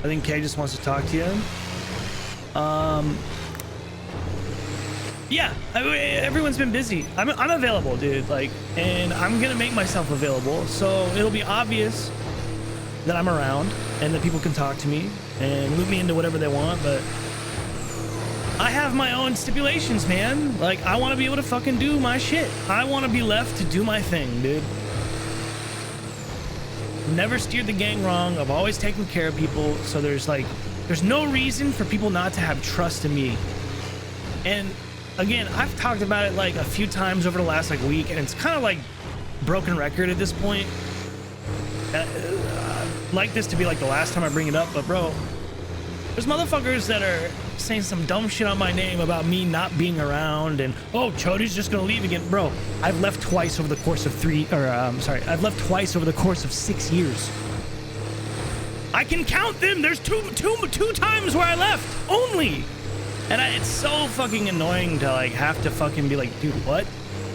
think Kay just wants to talk to you. Yeah, everyone's been busy. I'm available, dude. Like, and I'm gonna make myself available, so it'll be obvious that I'm around and that people can talk to me and loop me into whatever they want. But I have my own stipulations, man. Like, I want to be able to fucking do my shit. I want to be left to do my thing, dude. Never steered the gang wrong. I've always taken care of people. So there's no reason for people not to have trust in me. And again, I've talked about it like a few times over the last like week, and it's kind of like broken record at this point. I'd like this to be like the last time I bring it up, but bro, there's motherfuckers that are saying some dumb shit on my name about me not being around, and oh, Chodie's just gonna leave again. Bro, I've left twice over the course of I've left twice over the course of 6 years. I can count them. There's two times where I left only. And it's so fucking annoying to like have to fucking be like, dude, what?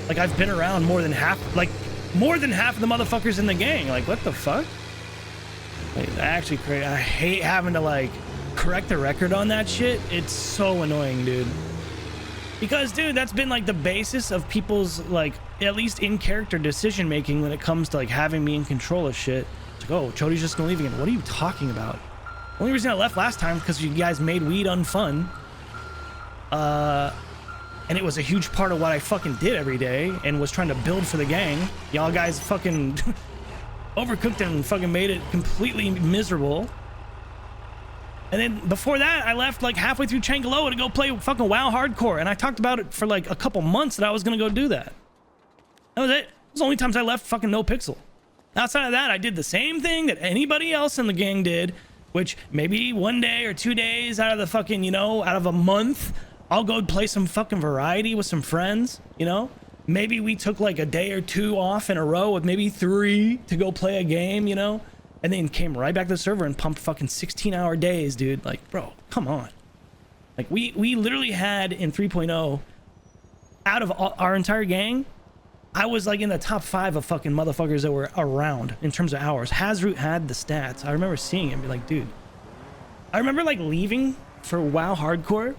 Like, I've been around more than half of the motherfuckers in the gang. Like, what the fuck? Like, actually, I hate having to like correct the record on that shit. It's so annoying, dude. Because, dude, that's been like the basis of people's like at least in character decision making when it comes to like having me in control of shit. It's like, oh, Chodie's just gonna leave again. What are you talking about? The only reason I left last time because you guys made weed unfun. And it was a huge part of what I fucking did every day and was trying to build for the gang. Y'all guys fucking overcooked and fucking made it completely miserable. And then before that, I left like halfway through Chang to go play fucking WoW Hardcore. And I talked about it for like a couple months that I was gonna go do that. That was it. It was the only times I left fucking Nopixel. Outside of that, I did the same thing that anybody else in the gang did, which maybe 1 day or 2 days out of the fucking, you know, out of a month, I'll go play some fucking variety with some friends, you know? Maybe we took like a day or 2 off in a row with maybe 3 to go play a game, you know? And then came right back to the server and pumped fucking 16-hour days, dude. Like, bro, come on. Like, we literally had in 3.0, out of our entire gang, I was like in the top 5 of fucking motherfuckers that were around in terms of hours. Hazroot had the stats. I remember seeing it and be like, dude. I remember like leaving for WoW Hardcore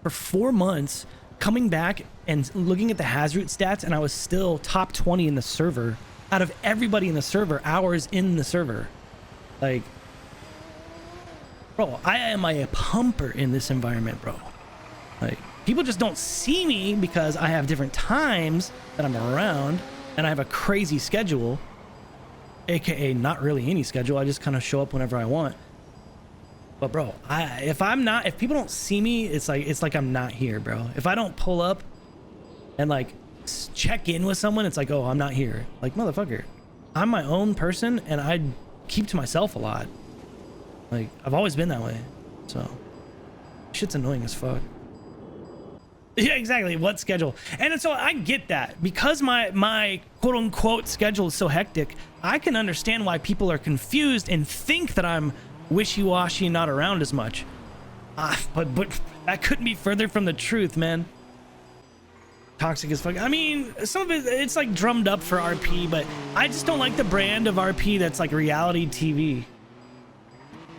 for 4 months, coming back and looking at the Hazroot stats, and I was still top 20 in the server out of everybody in the server, hours in the server. Like, bro, I am a pumper in this environment, bro. Like, people just don't see me because I have different times that I'm around, and I have a crazy schedule, aka not really any schedule. I just kind of show up whenever I want. But bro, if people don't see me, it's like I'm not here, bro. If I don't pull up and like check in with someone, it's like, oh, I'm not here. Like, motherfucker, I'm my own person and I keep to myself a lot. Like, I've always been that way. So shit's annoying as fuck. Yeah, exactly. What schedule? And so I get that because my quote unquote schedule is so hectic. I can understand why people are confused and think that I'm wishy-washy, not around as much. But that couldn't be further from the truth, man. Toxic as fuck. I mean, some of it's like drummed up for RP, but I just don't like the brand of RP that's like reality TV.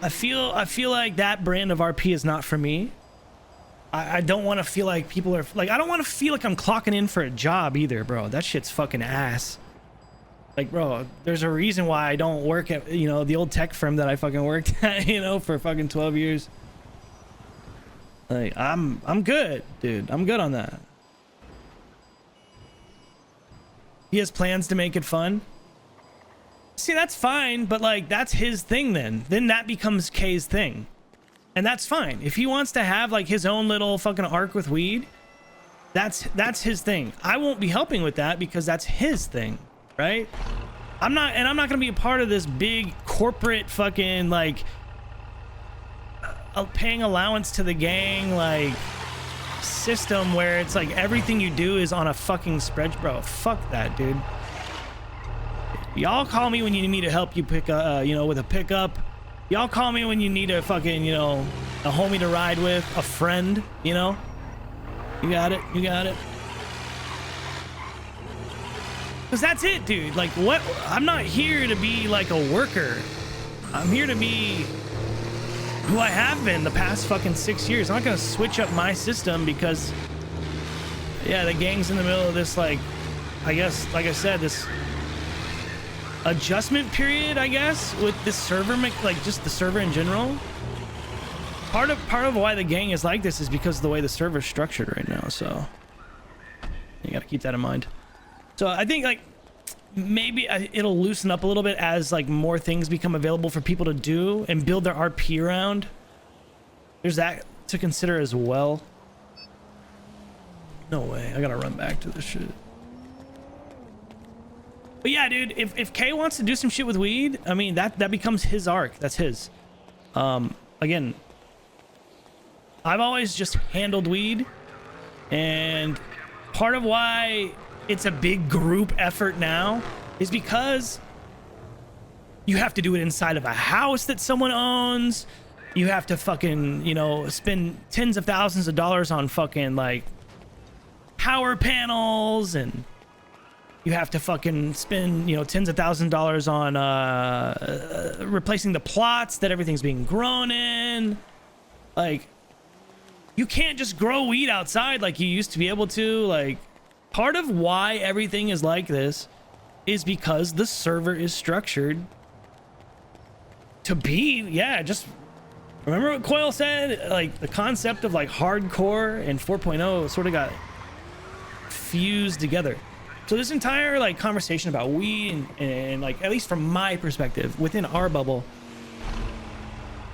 I feel like that brand of RP is not for me. I don't want to feel like people are like, I don't want to feel like I'm clocking in for a job either, bro. That shit's fucking ass. Like, bro, there's a reason why I don't work at, you know, the old tech firm that I fucking worked at, you know, for fucking 12 years. Like, I'm good, dude. I'm good on that. He has plans to make it fun. See, that's fine, but like, that's his thing then. Then that becomes Kay's thing. And that's fine. If he wants to have like his own little fucking arc with weed, that's his thing. I won't be helping with that because that's his thing. Right? I'm not gonna be a part of this big corporate fucking like paying allowance to the gang like system where it's like everything you do is on a fucking spreadsheet. Bro, fuck that, dude. Y'all call me when you need to help you pick you know, with a pickup. Y'all call me when you need a fucking, you know, a homie to ride with, a friend, you know. You got it. Because that's it, dude. Like, what? I'm not here to be like a worker. I'm here to be who I have been the past fucking 6 years. I'm not gonna switch up my system because, yeah, the gang's in the middle of this, like, I guess, like I said, this adjustment period, I guess, with this server, like just the server in general. Part of why the gang is like this is because of the way the server's structured right now. So you got to keep that in mind. So I think like maybe it'll loosen up a little bit as like more things become available for people to do and build their RP around. There's that to consider as well. No way, I gotta run back to this shit. But yeah, dude, if Kay wants to do some shit with weed, I mean that becomes his arc. That's his. Again, I've always just handled weed, and part of why it's a big group effort now is because you have to do it inside of a house that someone owns. You have to fucking, you know, spend tens of thousands of dollars on fucking like power panels, and you have to fucking spend, you know, tens of thousands of dollars on replacing the plots that everything's being grown in. Like, you can't just grow weed outside like you used to be able to. Like, part of why everything is like this is because the server is structured to be, yeah, just remember what Coil said? Like, the concept of like hardcore and 4.0 sort of got fused together. So this entire like conversation about weed and like, at least from my perspective within our bubble,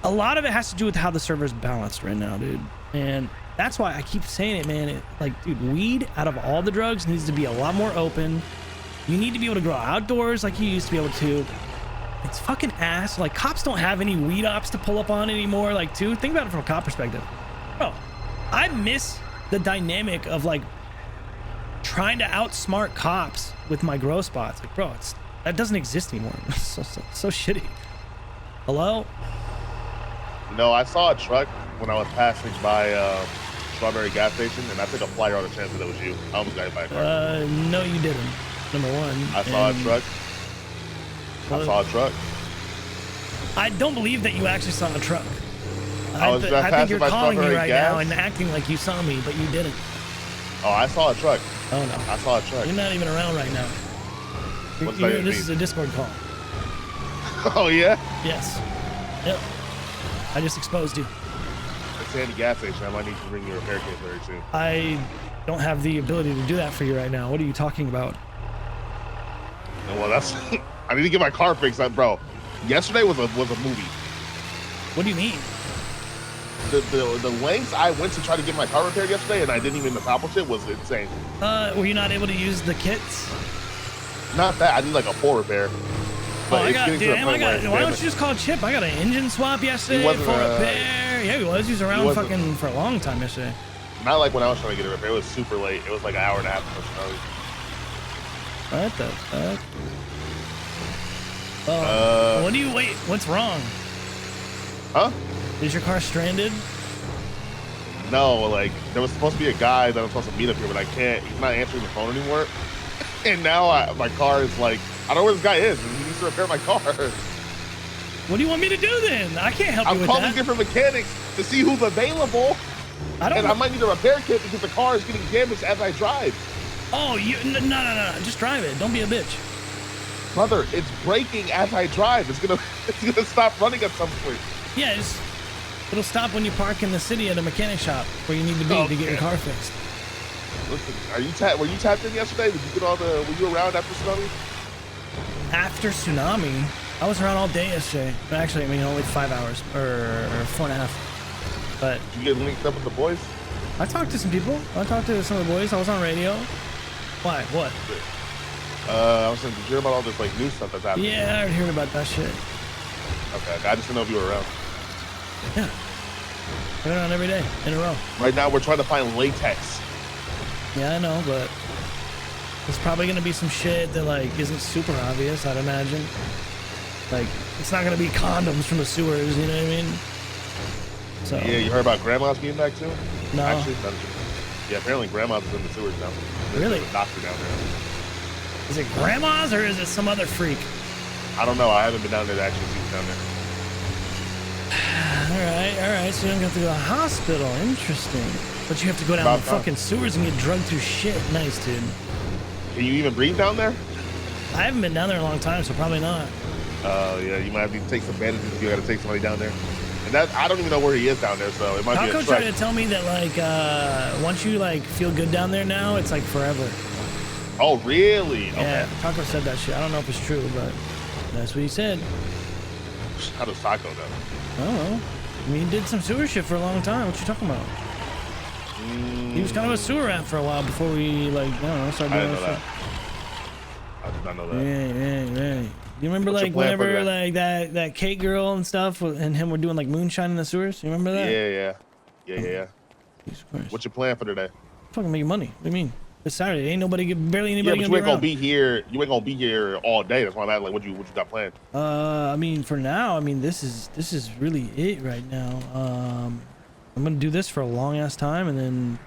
a lot of it has to do with how the server's balanced right now, dude. And that's why I keep saying it, man. Like, dude, weed out of all the drugs needs to be a lot more open. You need to be able to grow outdoors like you used to be able to. It's fucking ass. Like, cops don't have any weed ops to pull up on anymore. Like, too, think about it from a cop perspective. Bro, I miss the dynamic of like trying to outsmart cops with my grow spots. Like, bro, that doesn't exist anymore. so shitty. Hello? No, I saw a truck when I was passing by Strawberry gas station, and I took a flyer on the chance that it was you. I almost got hit by a car. No, you didn't. Number one. I saw a truck. I saw a truck. I don't believe that you actually saw a truck. I think you're calling me right now and acting like you saw me, but you didn't. Oh, I saw a truck. Oh, no. I saw a truck. You're not even around right now. This is a Discord call. Oh, yeah? Yes. Yep. I just exposed you. It's Sandy gas station. I might need to bring you a repair kit very soon. I don't have the ability to do that for you right now. What are you talking about? Well, that's... I need to get my car fixed up, bro. Yesterday was a movie. What do you mean? The lengths I went to try to get my car repaired yesterday, and I didn't even accomplish it, was insane. Were you not able to use the kits? Not that. I need like a full repair. But why don't you just call Chip? I got an engine swap yesterday for repair. Yeah, he was. He was around fucking for a long time yesterday. Not like when I was trying to get it repaired. It was super late. It was like an hour and a half before What the fuck? Oh, wait, what's wrong? Huh? Is your car stranded? No, like, there was supposed to be a guy that I'm supposed to meet up here, but I can't. He's not answering the phone anymore. And now my car is like, I don't know where this guy is, and he needs to repair my car. What do you want me to do then? I can't help you with that. I'm calling different mechanics to see who's available. I might need a repair kit because the car is getting damaged as I drive. Oh, no. Just drive it. Don't be a bitch. Brother, it's braking as I drive. It's gonna stop running at some point. Yeah, it'll stop when you park in the city at a mechanic shop where you need to be to get your car fixed. Listen, were you tapped in yesterday? Did you get were you around after tsunami? After tsunami? I was around all day yesterday. Actually, I mean, only 5 hours or 4.5. But did you get linked up with the boys? I talked to some people. I talked to some of the boys. I was on radio. Why? What? I was saying, did you hear about all this like news stuff that's happening? Yeah, I already heard about that shit. Okay, I just didn't know if you were around. Yeah. I've been around every day in a row. Right now, we're trying to find latex. Yeah, I know, but there's probably gonna be some shit that like isn't super obvious, I'd imagine. Like, it's not gonna be condoms from the sewers, you know what I mean? So. Yeah, you heard about grandma's getting back too? No. Actually, yeah, apparently grandma's is in the sewers now. Really? There's a doctor down there. Is it grandma's or is it some other freak? I don't know. I haven't been down there to actually see what's down there. All right. So you don't have to go to the hospital. Interesting. But you have to go down the fucking sewers and get drugged through shit. Nice, dude. Can you even breathe down there? I haven't been down there in a long time, so probably not. Oh, yeah. You might have to take some bandages if you got to take somebody down there. And that, I don't even know where he is down there, so it might be a Taco trek. tried to tell me that, like, once you, like, feel good down there now, it's, like, forever. Oh, really? Yeah, Okay. Taco said that shit. I don't know if it's true, but that's what he said. How does Taco know? I don't know. I mean, he did some sewer shit for a long time. What you talking about? He was kind of a sewer rat for a while before we, like, I don't know, started doing that shit. I did not know that. Yeah. You remember, What's like, your plan for whenever, that? like, that Kate girl and stuff and him were doing, like, moonshine in the sewers? You remember that? Yeah. Jesus Christ. What's your plan for today? Fucking make money. What do you mean? It's Saturday. Ain't nobody, barely Yeah, anybody but you ain't gonna be here. You ain't gonna be here all day. That's why I'm asking, like, what you got planned? I mean, for now, I mean, this is really it right now. I'm gonna do this for a long ass time, and then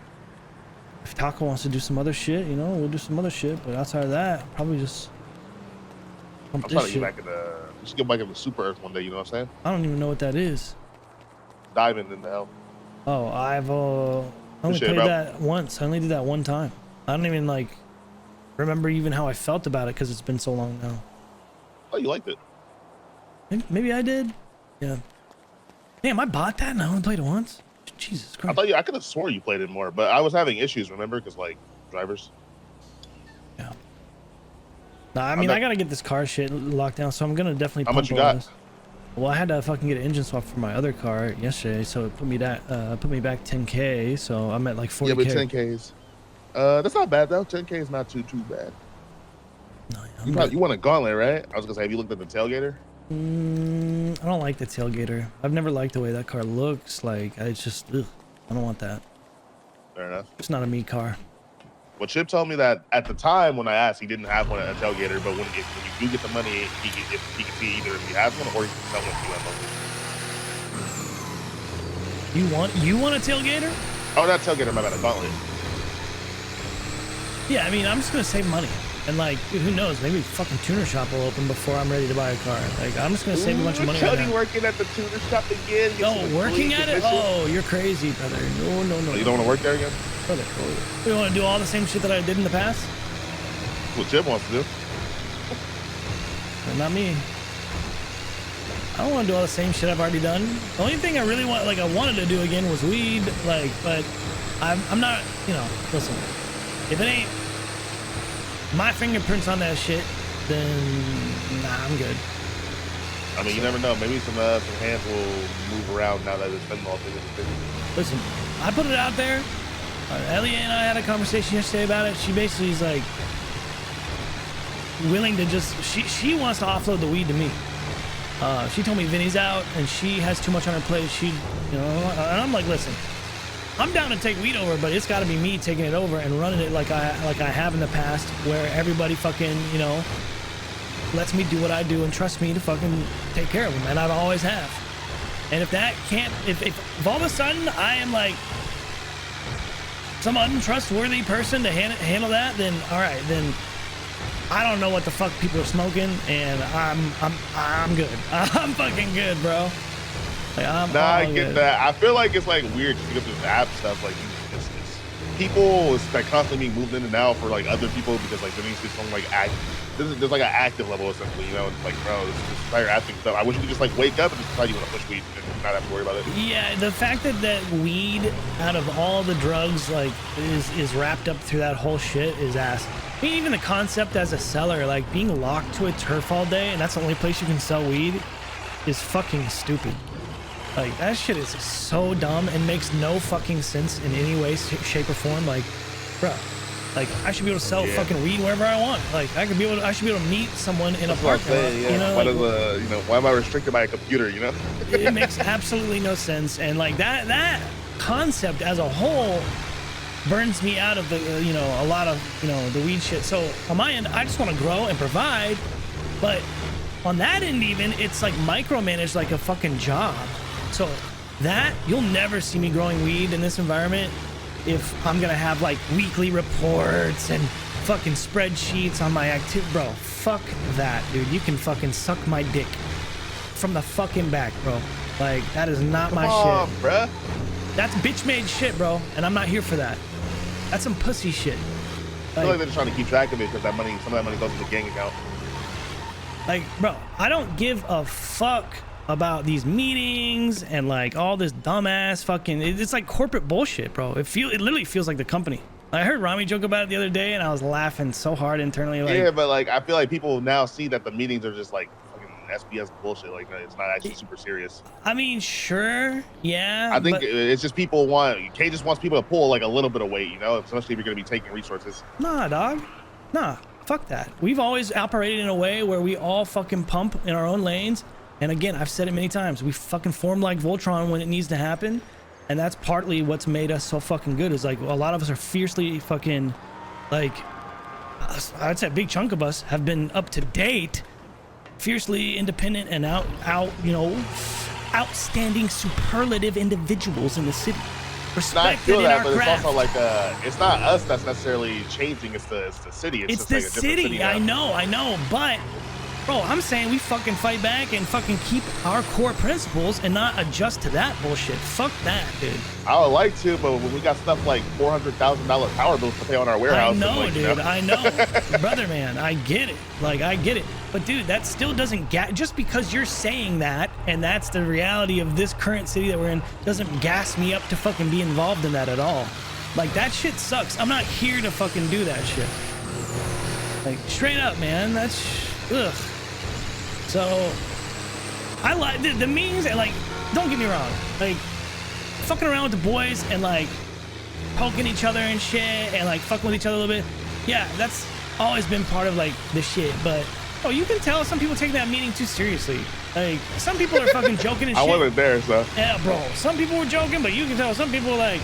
if Taco wants to do some other shit, you know, we'll do some other shit. But outside of that, probably just pump I'm this trying to shit. get back in the. You should get back in the Super Earth one day. You know what I'm saying? I don't even know what that is. Diving in the hell. Oh, I've only shit, played bro. that once. I only did that one time. I don't even like remember even how I felt about it because it's been so long now. Oh, you liked it? Maybe I did. Yeah. Damn, I bought that and I only played it once. Jesus Christ. I could have swore you played it more, but I was having issues. Remember? Because like drivers. Yeah. Nah, I mean, I gotta get this car shit locked down, so I'm gonna definitely. How pump much you all got? this. Well, I had to fucking get an engine swap for my other car yesterday, so it put me back 10K. So I'm at like 40K. Yeah, but 10Ks. That's not bad though. 10K is not too bad. No, yeah, You want a gauntlet, right? I was gonna say, have you looked at the tailgater? I don't like the tailgater. I've never liked the way that car looks. Like, it's just, ugh, I don't want that. Fair enough. It's not a me car. Well, Chip told me that at the time when I asked, he didn't have one at a tailgater, but when you do get the money, he can see either if he has one or he can sell one to you at local. You want a tailgater? Oh, not tailgater, my bad, a gauntlet. Yeah, I mean, I'm just gonna save money. And like, who knows? Maybe fucking tuner shop will open before I'm ready to buy a car. Like, I'm just gonna save a bunch of money right Chodie now. working at the tuner shop again. Oh, working at it? Oh, you're crazy, brother. No. Oh, you don't want to work there again? Brother, you want to do all the same shit that I did in the past? That's what Chip wants to do. But not me. I don't want to do all the same shit I've already done. The only thing I really want, like, I wanted to do again was weed. Like, but I'm not, you know, listen, if it ain't my fingerprints on that shit, then nah, I'm good. I mean, you never know. Maybe some hands will move around now that it's fentanyl thing is a thing. Listen, I put it out there. Elliot and I had a conversation yesterday about it. She basically is like willing to just, she wants to offload the weed to me. She told me Vinny's out and she has too much on her plate. She, you know, and I'm like, listen, I'm down to take weed over, but it's got to be me taking it over and running it like I have in the past, where everybody fucking, you know, lets me do what I do and trust me to fucking take care of them, and I always have. And if that can't, if all of a sudden I am like some untrustworthy person to handle that, then all right, then I don't know what the fuck people are smoking, and I'm good. I'm fucking good, bro. Like, I get good. that. I feel like it's like weird just because of this app stuff. Like, it's people is like constantly being moved in and out for like other people because like there needs to be some like there's like an active level essentially, you know. It's like, bro, this entire acting stuff. I wish you could just like wake up and just decide you want to push weed and not have to worry about it. Yeah, the fact that weed out of all the drugs like is wrapped up through that whole shit is ass. I mean, even the concept as a seller, like being locked to a turf all day and that's the only place you can sell weed, is fucking stupid. Like, that shit is so dumb and makes no fucking sense in any way, shape, or form. Like, bro, like, I should be able to sell fucking weed wherever I want. Like, I should be able to meet someone in a parking lot. Yeah. You know, why like, why am I restricted by a computer? You know, it makes absolutely no sense. And like that concept as a whole burns me out of the, you know, a lot of, you know, the weed shit. So on my end, I just want to grow and provide, but on that end, even it's like micromanaged like a fucking job. So that, you'll never see me growing weed in this environment if I'm gonna have like weekly reports and fucking spreadsheets on my activity. Bro, fuck that, dude. You can fucking suck my dick. from the fucking back, bro. Like, that is not my shit. Bruh. That's bitch-made shit, bro, and I'm not here for that. That's some pussy shit. I feel like they're just trying to keep track of it because that money, some of that money goes to the gang account. Like, bro, I don't give a fuck about these meetings and like all this dumbass fucking. It's like corporate bullshit, bro. It literally feels like the company. I heard Rami joke about it the other day, and I was laughing so hard internally. Like, yeah, but like I feel like people now see that the meetings are just like fucking SBS bullshit. Like it's not actually super serious. I mean, sure, yeah. I think it's just people K just wants people to pull like a little bit of weight, you know, especially if you're gonna be taking resources. Nah, dog. Nah, fuck that. We've always operated in a way where we all fucking pump in our own lanes. And again, I've said it many times. We fucking form like Voltron when it needs to happen. And that's partly what's made us so fucking good is like a lot of us are fiercely fucking like, I'd say a big chunk of us have been up to date, fiercely independent and you know, outstanding superlative individuals in the city. Respected in our craft. But it's also like it's not us that's necessarily changing. It's the city. It's just the like a different city. I know, but bro, I'm saying we fucking fight back and fucking keep our core principles and not adjust to that bullshit. Fuck that, dude. I would like to, but when we got stuff like $400,000 power bills to pay on our warehouse, I know, like, dude. You know? I know, brother, man. I get it. Like, I get it. But dude, that still doesn't just because you're saying that and that's the reality of this current city that we're in doesn't gas me up to fucking be involved in that at all. Like, that shit sucks. I'm not here to fucking do that shit. Like, straight up, man. That's ugh. So I like the memes and like, don't get me wrong, like fucking around with the boys and like poking each other and shit and like fucking with each other a little bit. Yeah, that's always been part of like the shit. But oh, you can tell some people take that meeting too seriously. Like some people are fucking joking and shit. I wasn't there, so. Yeah, bro. Some people were joking, but you can tell some people were like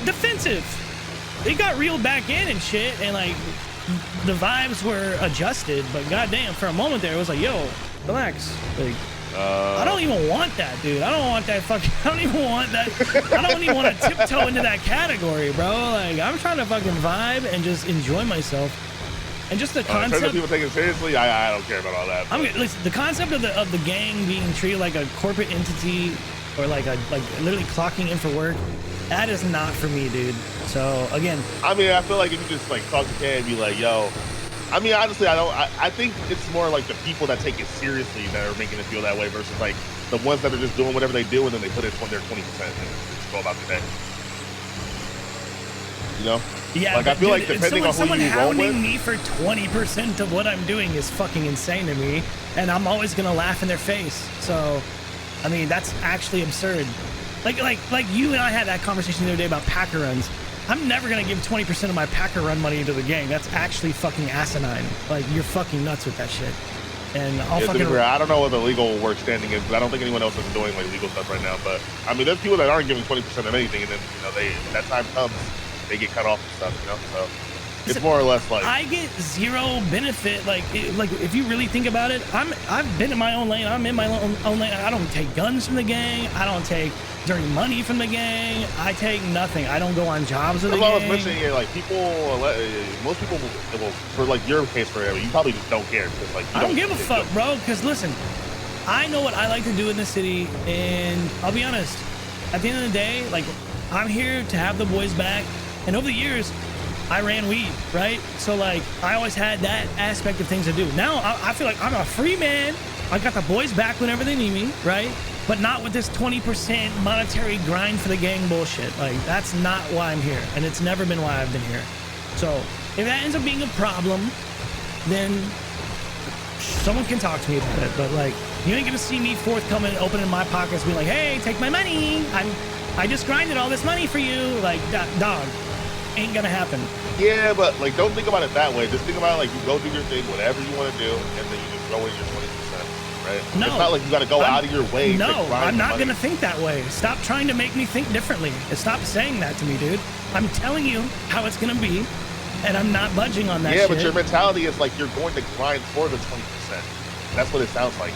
defensive. They got reeled back in and shit and like. The vibes were adjusted, but goddamn, for a moment there, it was like, yo, relax. Like, I don't even want that, dude. I don't want that fucking, I don't even want that. I don't even want to tiptoe into that category, bro. Like, I'm trying to fucking vibe and just enjoy myself. And just the concept. In terms of people taking it seriously, I don't care about all that. I mean, listen, the concept of the gang being treated like a corporate entity or like literally clocking in for work, that is not for me, dude. So again, I mean, I feel like if you just like talk to K and be like, yo, I mean, honestly, I think it's more like the people that take it seriously that are making it feel that way versus like the ones that are just doing whatever they do and then they put it on their 20% and just go about the day. You know? Yeah, like I feel like depending on who you roll with, hounding me for 20% of what I'm doing is fucking insane to me, and I'm always gonna laugh in their face. So, I mean, that's actually absurd. Like you and I had that conversation the other day about Packer runs. I'm never gonna give 20% of my Packer run money to the gang. That's actually fucking asinine. Like, you're fucking nuts with that shit. And I'll fucking. I don't know what the legal work standing is, but I don't think anyone else is doing like legal stuff right now. But I mean, there's people that aren't giving 20% of anything, and then you know when that time comes, they get cut off and stuff. You know, so it's more or less like I get zero benefit. Like if you really think about it, I've been in my own lane. I'm in my own lane. I don't take guns from the gang. I don't take dirty money from the gang. I take nothing. I don't go on jobs with the gang. I was mentioning, yeah, like people, most people, well, for like your case, for you probably just don't care because like I don't give a fuck, bro. Because listen, I know what I like to do in the city, and I'll be honest. At the end of the day, like I'm here to have the boys back, and over the years, I ran weed, right? So like I always had that aspect of things to do. Now I feel like I'm a free man. I got the boys back whenever they need me, right? But not with this 20% monetary grind for the gang bullshit. Like, that's not why I'm here. And it's never been why I've been here. So, if that ends up being a problem, then someone can talk to me about it. But, like, you ain't gonna see me forthcoming, opening my pockets, being like, hey, take my money. I just grinded all this money for you. Like, dog, ain't gonna happen. Yeah, but, like, don't think about it that way. Just think about it like you go do your thing, whatever you want to do, and then you just throw in your 20%. Right? No, it's not like you got to go out of your way. No, I'm not going to think that way. Stop trying to make me think differently. Stop saying that to me, dude. I'm telling you how it's going to be, and I'm not budging on that shit. Yeah, but your mentality is like you're going to grind for the 20%. That's what it sounds like.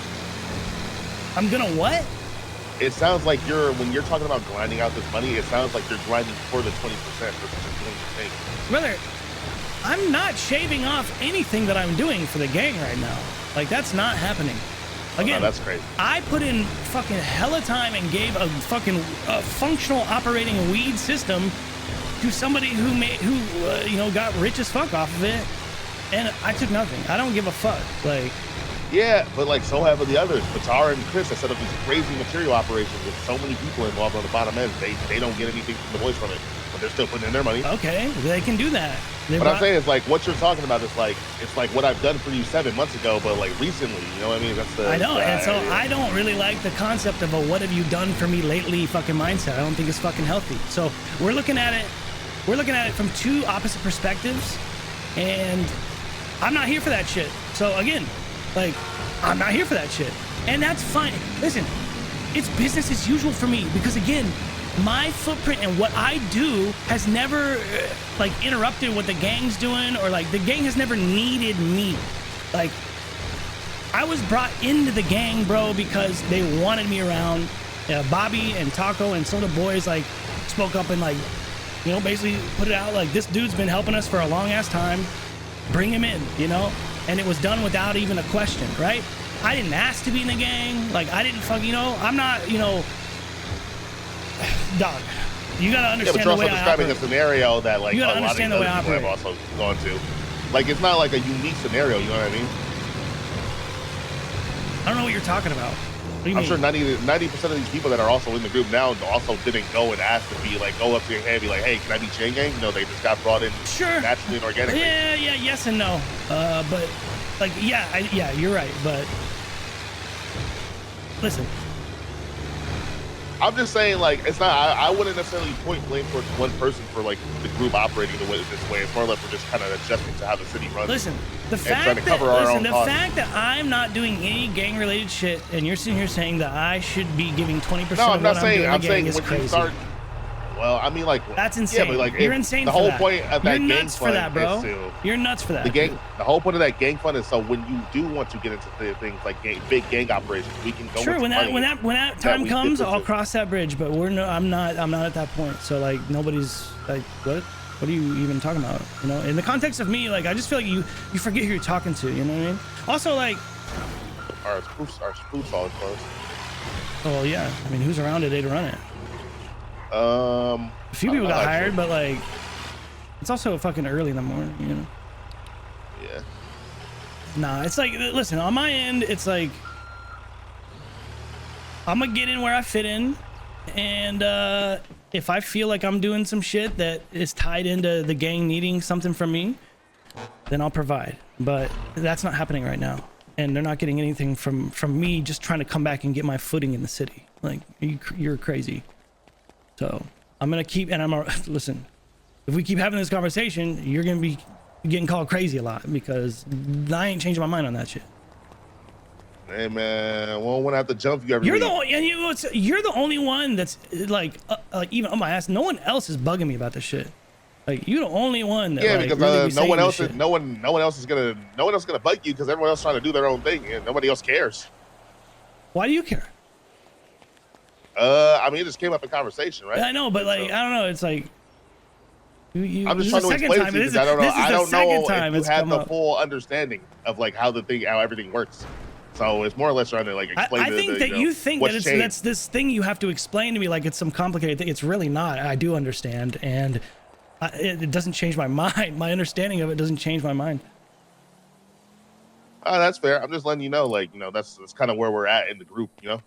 I'm going to what? It sounds like when you're talking about grinding out this money, it sounds like you're grinding for the 20% versus just doing your thing. Brother, I'm not shaving off anything that I'm doing for the gang right now. Like, that's not happening. Again, no, that's crazy. I put in fucking hella time and gave a fucking functional operating weed system to somebody who you know, got rich as fuck off of it, and I took nothing. I don't give a fuck. Like, yeah, but like so have the others. Batar and Chris have set up these crazy material operations with so many people involved on the bottom end. They don't get anything from the boys from it, but they're still putting in their money. Okay, they can do that. What I'm saying is, like, what you're talking about is like, it's like what I've done for you 7 months ago, but like recently, you know what I mean? That's the. I know, and so I don't really like the concept of a "what have you done for me lately" fucking mindset. I don't think it's fucking healthy. So we're looking at it from two opposite perspectives, and I'm not here for that shit. So again, like, I'm not here for that shit, and that's fine. Listen, it's business as usual for me, because again, my footprint and what I do has never like interrupted what the gang's doing, or like the gang has never needed me. Like, I was brought into the gang, bro, because they wanted me around. Bobby and Taco and some of the boys like spoke up and like, you know, basically put it out like, this dude's been helping us for a long ass time, bring him in, you know. And it was done without even a question, right? I didn't ask to be in the gang. Like, I didn't fuck, you know, I'm not, you know, dog, you gotta understand the way I operate. You're describing a scenario that like you gotta a lot of understand the way I people have also gone to. Like, it's not like a unique scenario, you know what I mean? I don't know what you're talking about. What do you I'm mean? sure 90% of these people that are also in the group now also didn't go and ask to be like, go up to your head and be like, hey, can I be Chang gang? You know, they just got brought in naturally and organically. Yeah, yes and no. But like, yeah, you're right. But listen, I'm just saying, like, it's not. I wouldn't necessarily point blame towards one person for like the group operating this way. It's more or less we're just kind of adjusting to how the city runs. Listen, the fact that I'm not doing any gang-related shit, and you're sitting here saying that I should be giving 20% of what I'm doing, I'm saying is crazy. Well, I mean, like, that's insane. Yeah, but like, you're insane. The for whole that. point of that you're gang nuts fund for that, bro. is to, you're nuts for that. The whole point of that gang fund is so when you do want to get into things like big gang operations, we can go. Sure, when that time comes, I'll cross that bridge. But I'm not at that point. So like, nobody's like, what are you even talking about? You know, in the context of me, like, I just feel like you forget who you're talking to. You know what I mean? Also, like, our food stall is closed. Oh yeah, I mean, who's around today to run it? A few people got hired, but like, it's also fucking early in the morning, you know? Yeah. Nah, it's like, listen, on my end, it's like, I'm gonna get in where I fit in, and if I feel like I'm doing some shit that is tied into the gang needing something from me, then I'll provide. But that's not happening right now, and they're not getting anything from me just trying to come back and get my footing in the city. Like, you're crazy. So I'm gonna keep, and listen, if we keep having this conversation, you're gonna be getting called crazy a lot, because I ain't changing my mind on that shit. Hey man, well, when I have to jump you every you're week. You're the only one that's like even on my ass. No one else is bugging me about this shit. Like, you're the only one that, like, because really no one else is gonna bug you, because everyone else is trying to do their own thing and nobody else cares. Why do you care? I mean, it just came up in conversation, right? Yeah, I know, but like, I don't know. It's like, I'm just trying to explain it to you, because I don't know if you have the full understanding of like how everything works. So it's more or less trying to like explain. I think that you think that that's this thing you have to explain to me like it's some complicated thing. It's really not. I do understand, and it doesn't change my mind. My understanding of it doesn't change my mind. That's fair. I'm just letting you know, like, you know, that's kind of where we're at in the group, you know.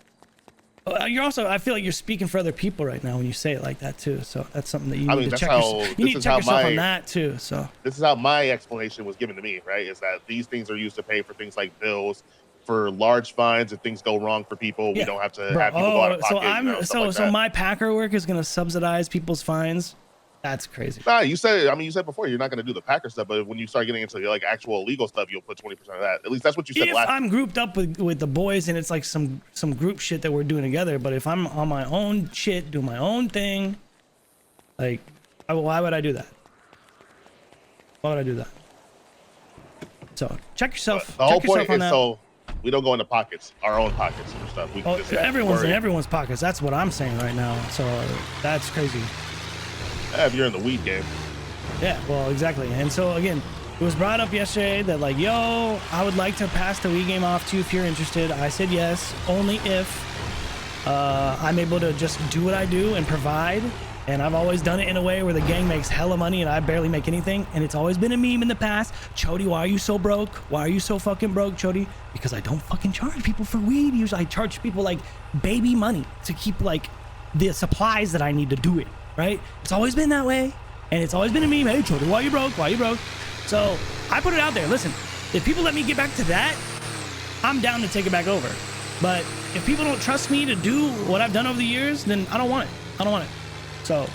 You're also, I feel like you're speaking for other people right now when you say it like that too. So that's something that you need to check yourself on that too. So this is how my explanation was given to me, right? Is that these things are used to pay for things like bills, for large fines. If things go wrong for people, we don't have to have people go out of pocket. So my packer work is going to subsidize people's fines. That's crazy. Nah, you said before you're not going to do the packer stuff, but when you start getting into like actual legal stuff, you'll put 20% of that. At least that's what you said last time. I'm grouped up with the boys and it's like some group shit that we're doing together, but if I'm on my own shit, doing my own thing, like, why would I do that? Why would I do that? So check yourself. The whole point is so we don't go into pockets, our own pockets and stuff. We can just everyone's in everyone's pockets. That's what I'm saying right now. So that's crazy. If you're in the weed game. Yeah, well, exactly. And so again, it was brought up yesterday that like, yo, I would like to pass the Wii game off to you if you're interested. I said yes, only if I'm able to just do what I do and provide. And I've always done it in a way where the gang makes hella money and I barely make anything. And it's always been a meme in the past. Chodie, why are you so broke? Why are you so fucking broke, Chodie? Because I don't fucking charge people for weed. Usually I charge people like baby money to keep like the supplies that I need to do it, right? It's always been that way. And it's always been a meme. Hey, Chodie, why are you broke? Why are you broke? So I put it out there. Listen, if people let me get back to that, I'm down to take it back over. But if people don't trust me to do what I've done over the years, then I don't want it. I don't want it. So,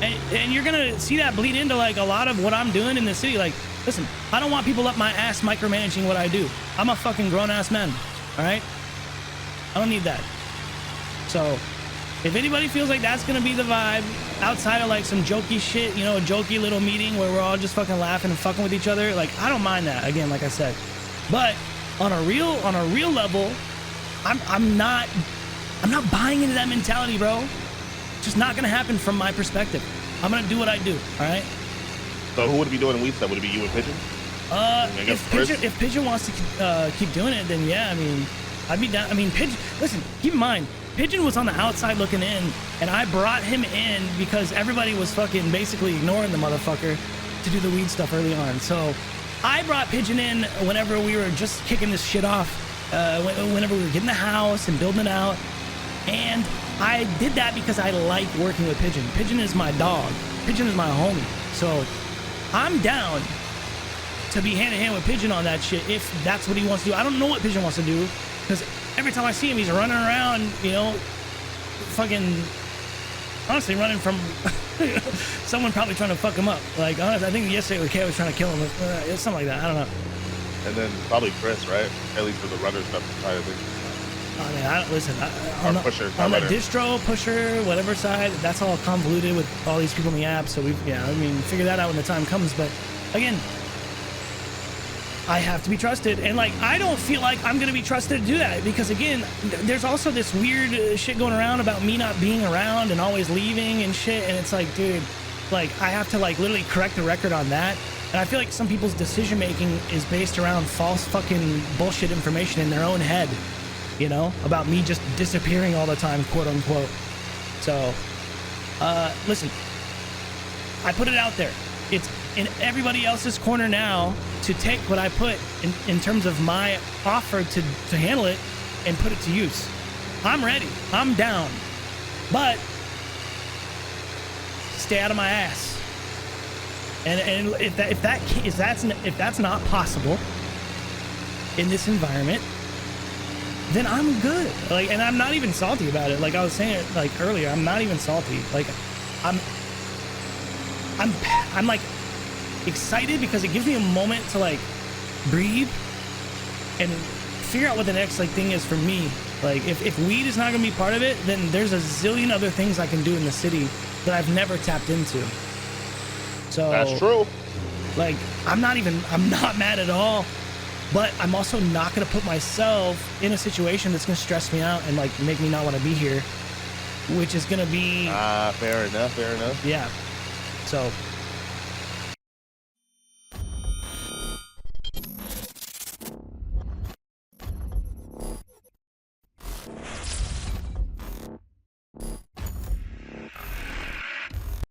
and you're gonna see that bleed into like a lot of what I'm doing in the city. Like, listen, I don't want people up my ass micromanaging what I do. I'm a fucking grown-ass man, all right? I don't need that. So, if anybody feels like that's gonna be the vibe, outside of like some jokey shit, you know, a jokey little meeting where we're all just fucking laughing and fucking with each other, like, I don't mind that, again, like I said. But on a real level, I'm not buying into that mentality, bro. It's just not gonna happen from my perspective. I'm gonna do what I do, all right? So who would it be doing weed stuff? Would it be you and Pigeon? If Pigeon wants to keep doing it, then yeah, I mean, I'd be down. I mean, Pigeon, listen, keep in mind, Pigeon was on the outside looking in, and I brought him in because everybody was fucking basically ignoring the motherfucker to do the weed stuff early on. So I brought Pigeon in whenever we were just kicking this shit off, whenever we were getting the house and building it out. And I did that because I like working with Pigeon. Pigeon is my dog. Pigeon is my homie. So I'm down to be hand-in-hand with Pigeon on that shit if that's what he wants to do. I don't know what Pigeon wants to do because every time I see him, he's running around, you know, fucking, honestly, running from someone probably trying to fuck him up. Like, honestly, I think yesterday Kay was trying to kill him. Something like that. I don't know. And then probably Chris, right? At least for the runner stuff. I think. I mean, listen, on the distro, pusher, whatever side, that's all convoluted with all these people in the app. So figure that out when the time comes. But again, I have to be trusted. And like, I don't feel like I'm going to be trusted to do that because again, there's also this weird shit going around about me not being around and always leaving and shit. And it's like, dude, like I have to like literally correct the record on that. And I feel like some people's decision making is based around false fucking bullshit information in their own head. You know, about me just disappearing all the time, quote unquote. So, listen, I put it out there. It's in everybody else's corner now to take what I put in terms of my offer to handle it and put it to use. I'm ready. I'm down. But stay out of my ass. And if that's not possible in this environment, then I'm good. Like, and I'm not even salty about it. Like I was saying like earlier, I'm not even salty. Like I'm like excited because it gives me a moment to like breathe and figure out what the next like thing is for me. Like if weed is not gonna be part of it, then there's a zillion other things I can do in the city that I've never tapped into. So that's true. Like I'm not mad at all. But I'm also not going to put myself in a situation that's going to stress me out and like make me not want to be here, which is going to be fair enough. Yeah. So